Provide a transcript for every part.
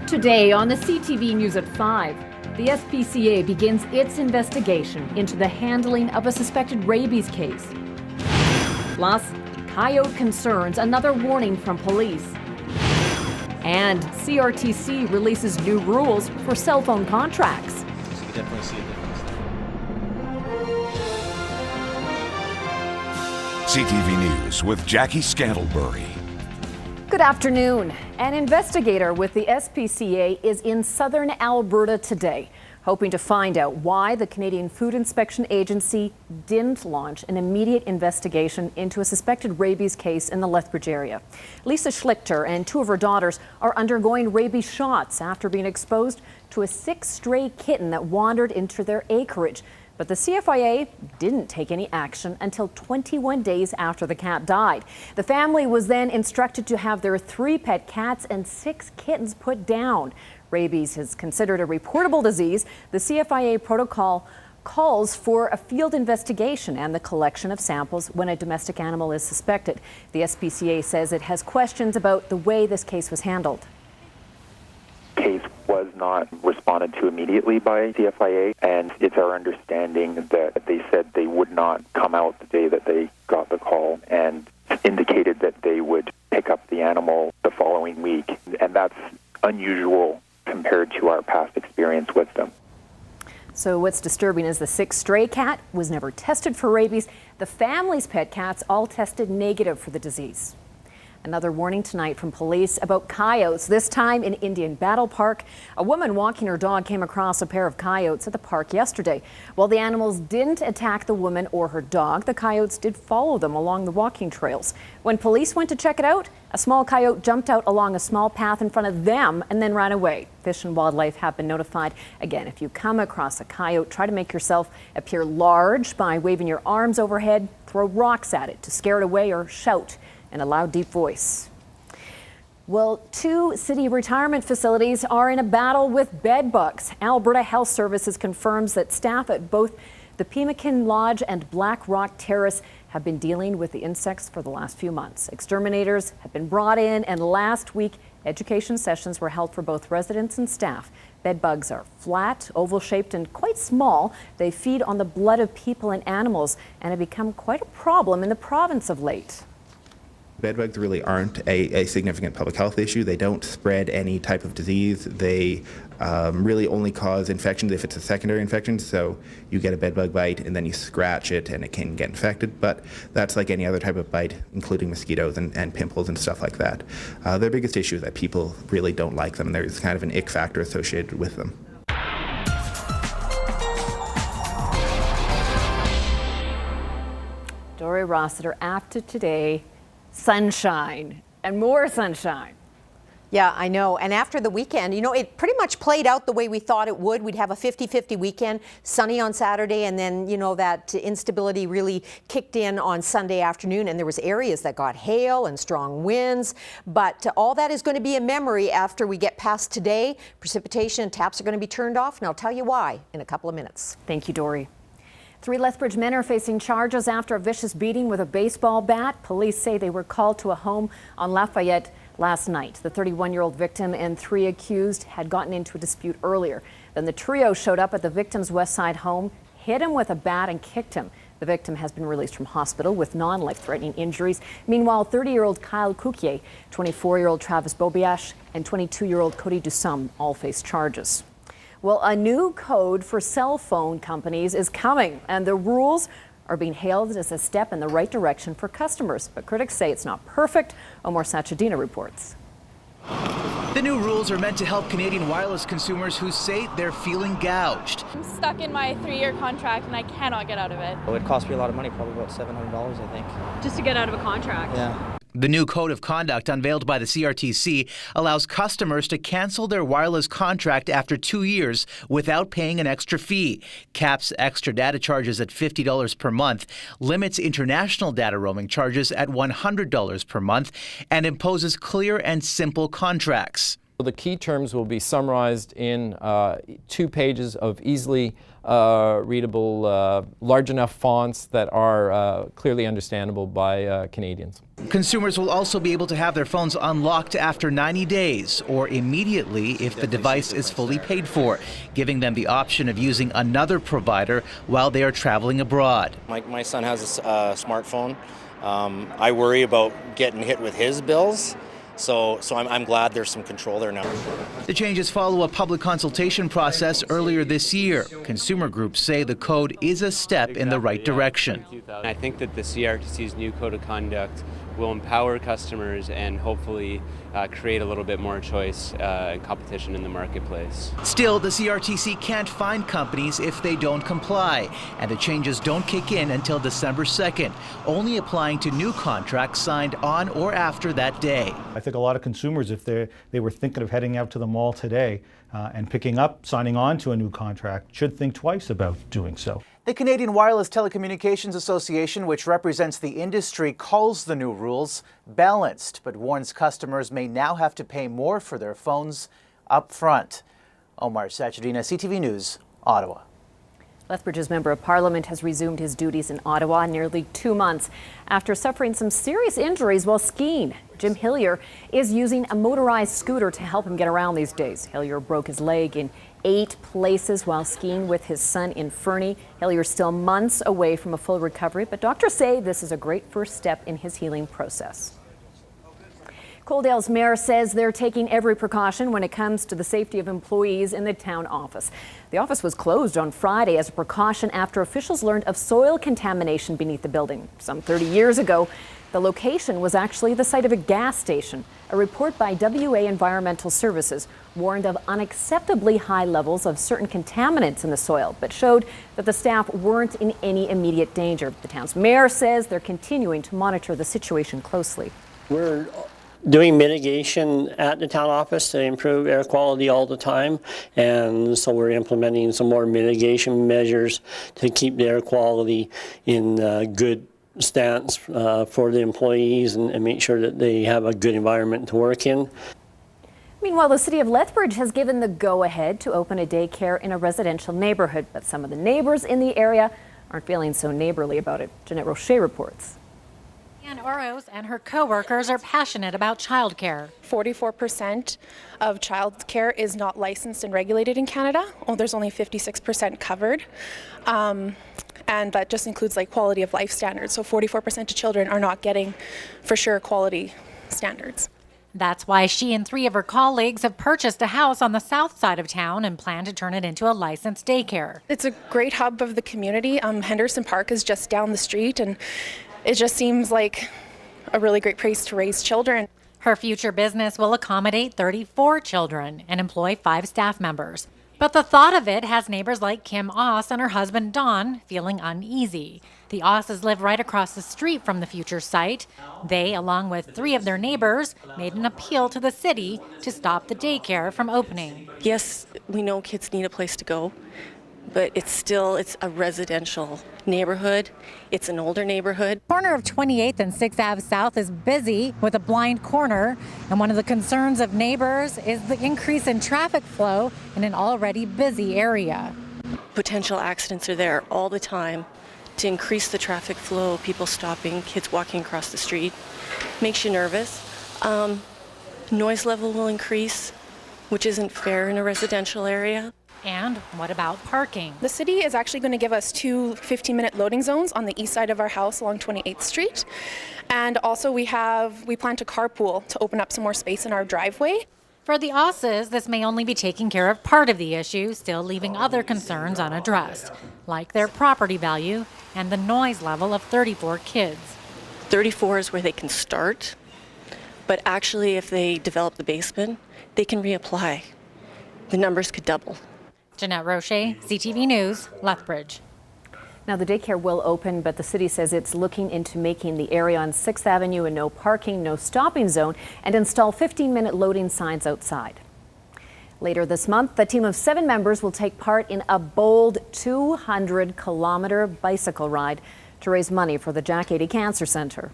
Today on the CTV News at 5, the SPCA begins its investigation into the handling of a suspected rabies case. Plus, coyote concerns, another warning from police. And CRTC releases new rules for cell phone contracts. So you definitely see a difference there. CTV News with Jackie Scantlebury. Good afternoon. An investigator with the SPCA is in southern Alberta today, hoping to find out why the Canadian Food Inspection Agency didn't launch an immediate investigation into a suspected rabies case in the Lethbridge area. Lisa Schlichter and two of her daughters are undergoing rabies shots after being exposed to a sick stray kitten that wandered into their acreage. But the CFIA didn't take any action until 21 days after the cat died. The family was then instructed to have their 3 pet cats and 6 kittens put down. Rabies is considered a reportable disease. The CFIA protocol calls for a field investigation and the collection of samples when a domestic animal is suspected. The SPCA says it has questions about the way this case was handled. Case was not responded to immediately by CFIA, and it's our understanding that they said they would not come out the day that they got the call and indicated that they would pick up the animal the following week, and that's unusual compared to our past experience with them. So what's disturbing is the sick stray cat was never tested for rabies. The family's pet cats all tested negative for the disease. Another warning tonight from police about coyotes, this time in Indian Battle Park. A woman walking her dog came across a pair of coyotes at the park yesterday. While the animals didn't attack the woman or her dog, the coyotes did follow them along the walking trails. When police went to check it out, a small coyote jumped out along a small path in front of them and then ran away. Fish and Wildlife have been notified. Again, if you come across a coyote, try to make yourself appear large by waving your arms overhead, throw rocks at it to scare it away, or shout in a loud, deep voice. Well, 2 city retirement facilities are in a battle with bed bugs. Alberta Health Services confirms that staff at both the Pemakin Lodge and Black Rock Terrace have been dealing with the insects for the last few months. Exterminators have been brought in, and last week, education sessions were held for both residents and staff. Bed bugs are flat, oval-shaped, and quite small. They feed on the blood of people and animals and have become quite a problem in the province of late. Bedbugs really aren't a significant public health issue. They don't spread any type of disease. They really only cause infections if it's a secondary infection. So you get a bedbug bite and then you scratch it and it can get infected. But that's like any other type of bite, including mosquitoes and pimples and stuff like that. Their biggest issue is that people really don't like them. There's kind of an ick factor associated with them. Dory Rossiter, after today, sunshine and more sunshine. Yeah, I know. And after the weekend, you know, it pretty much played out the way we thought it would. We'd have a 50-50 weekend, sunny on Saturday, and then, you know, that instability really kicked in on Sunday afternoon, and there was areas that got hail and strong winds. But all that is going to be a memory after we get past today. Precipitation and taps are going to be turned off, and I'll tell you why in a couple of minutes. Thank you, Dory. 3 Lethbridge men are facing charges after a vicious beating with a baseball bat. Police say they were called to a home on Lafayette last night. The 31-year-old victim and 3 accused had gotten into a dispute earlier. Then the trio showed up at the victim's West Side home, hit him with a bat and kicked him. The victim has been released from hospital with non-life-threatening injuries. Meanwhile, 30-year-old Kyle Couquier, 24-year-old Travis Bobiash, and 22-year-old Cody Dusum all face charges. Well, a new code for cell phone companies is coming, and the rules are being hailed as a step in the right direction for customers. But critics say it's not perfect. Omar Sachedina reports. The new rules are meant to help Canadian wireless consumers who say they're feeling gouged. I'm stuck in my 3-year contract and I cannot get out of it. It would cost me a lot of money, probably about $700, I think. Just to get out of a contract? Yeah. The new code of conduct unveiled by the CRTC allows customers to cancel their wireless contract after 2 years without paying an extra fee, caps extra data charges at $50 per month, limits international data roaming charges at $100 per month, and imposes clear and simple contracts. The key terms will be summarized in 2 pages of easily readable, large enough fonts that are clearly understandable by Canadians. Consumers will also be able to have their phones unlocked after 90 days or immediately if the device is fully paid for, giving them the option of using another provider while they are traveling abroad. My son has a smartphone. I worry about getting hit with his bills. So I'm glad there's some control there now. The changes follow a public consultation process earlier this year. Consumer groups say the code is a step in the right direction. I think that the CRTC's new code of conduct will empower customers and hopefully create a little bit more choice and competition in the marketplace. Still, the CRTC can't fine companies if they don't comply, and the changes don't kick in until December 2nd, only applying to new contracts signed on or after that day. I think a lot of consumers, if they were thinking of heading out to the mall today and signing on to a new contract, should think twice about doing so. The Canadian Wireless Telecommunications Association, which represents the industry, calls the new rules balanced, but warns customers may now have to pay more for their phones up front. Omar Sachedina, CTV News, Ottawa. Lethbridge's Member of Parliament has resumed his duties in Ottawa in nearly 2 months after suffering some serious injuries while skiing. Jim Hillier is using a motorized scooter to help him get around these days. Hillier broke his leg in 8 places while skiing with his son in Fernie. Hillier is still months away from a full recovery, but doctors say this is a great first step in his healing process. Coaldale's mayor says they're taking every precaution when it comes to the safety of employees in the town office. The office was closed on Friday as a precaution after officials learned of soil contamination beneath the building. Some 30 years ago, the location was actually the site of a gas station. A report by WA Environmental Services warned of unacceptably high levels of certain contaminants in the soil, but showed that the staff weren't in any immediate danger. The town's mayor says they're continuing to monitor the situation closely. We're doing mitigation at the town office to improve air quality all the time, and so we're implementing some more mitigation measures to keep the air quality in good stance for the employees and make sure that they have a good environment to work in. Meanwhile, the city of Lethbridge has given the go-ahead to open a daycare in a residential neighborhood, but some of the neighbors in the area aren't feeling so neighborly about it. Jeanette Rocher reports. Ann Oros and her co-workers are passionate about childcare. 44% of childcare is not licensed and regulated in Canada. There's only 56% covered. And that just includes like quality of life standards. So 44% of children are not getting, for sure, quality standards. That's why she and 3 of her colleagues have purchased a house on the south side of town and plan to turn it into a licensed daycare. It's a great hub of the community. Henderson Park is just down the street, and it just seems like a really great place to raise children. Her future business will accommodate 34 children and employ 5 staff members. But the thought of it has neighbors like Kim Oss and her husband Don feeling uneasy. The Osses live right across the street from the future site. They, along with 3 of their neighbors, made an appeal to the city to stop the daycare from opening. Yes, we know kids need a place to go, but it's a residential neighborhood. It's an older neighborhood. Corner of 28th and 6th Ave South is busy with a blind corner, and one of the concerns of neighbors is the increase in traffic flow in an already busy area. Potential accidents are there all the time. To increase the traffic flow, people stopping, kids walking across the street, makes you nervous. Noise level will increase, which isn't fair in a residential area. And what about parking? The city is actually going to give us 2 15-minute loading zones on the east side of our house along 28th Street. And also we plan to carpool to open up some more space in our driveway. For the Osses, this may only be taking care of part of the issue, still leaving other concerns unaddressed, like their property value and the noise level of 34 kids. 34 is where they can start, but actually if they develop the basement, they can reapply. The numbers could double. Jeanette Rocher, CTV News, Lethbridge. Now, the daycare will open, but the city says it's looking into making the area on 6th Avenue a no parking, no stopping zone and install 15-minute loading signs outside. Later this month, the team of 7 members will take part in a bold 200-kilometer bicycle ride to raise money for the Jack 80 Cancer Center.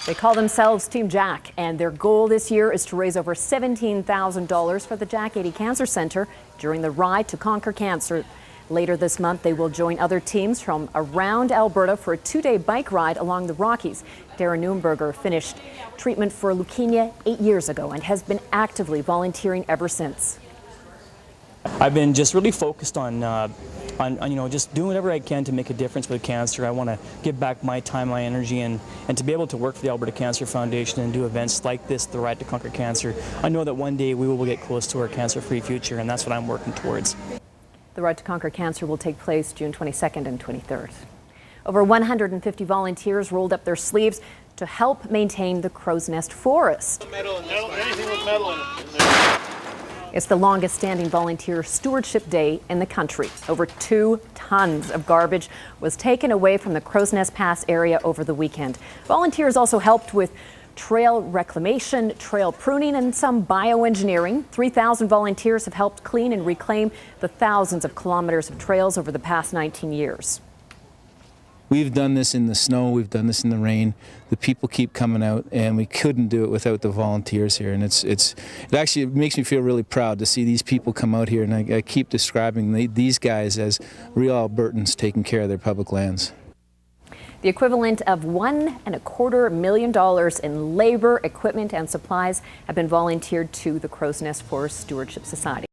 They call themselves Team Jack, and their goal this year is to raise over $17,000 for the Jack 80 Cancer Center during the Ride to Conquer Cancer. Later this month, they will join other teams from around Alberta for a 2-day bike ride along the Rockies. Darren Neuenberger finished treatment for leukemia 8 years ago and has been actively volunteering ever since. I've been just really focused on just doing whatever I can to make a difference with cancer. I want to give back my time, my energy, and to be able to work for the Alberta Cancer Foundation and do events like this, the Ride to Conquer Cancer. I know that one day we will get close to our cancer-free future, and that's what I'm working towards. The Ride to Conquer Cancer will take place June 22nd and 23rd. Over 150 volunteers rolled up their sleeves to help maintain the Crow's Nest Forest. Anything with metal in it. It's the longest standing volunteer stewardship day in the country. Over 2 tons of garbage was taken away from the Crow's Nest Pass area over the weekend. Volunteers also helped with trail reclamation, trail pruning, and some bioengineering. 3,000 volunteers have helped clean and reclaim the thousands of kilometers of trails over the past 19 years. We've done this in the snow, we've done this in the rain. The people keep coming out, and we couldn't do it without the volunteers here. And it actually makes me feel really proud to see these people come out here. And I keep describing these guys as real Albertans taking care of their public lands. The equivalent of $1.25 million in labor, equipment, and supplies have been volunteered to the Crow's Nest Forest Stewardship Society.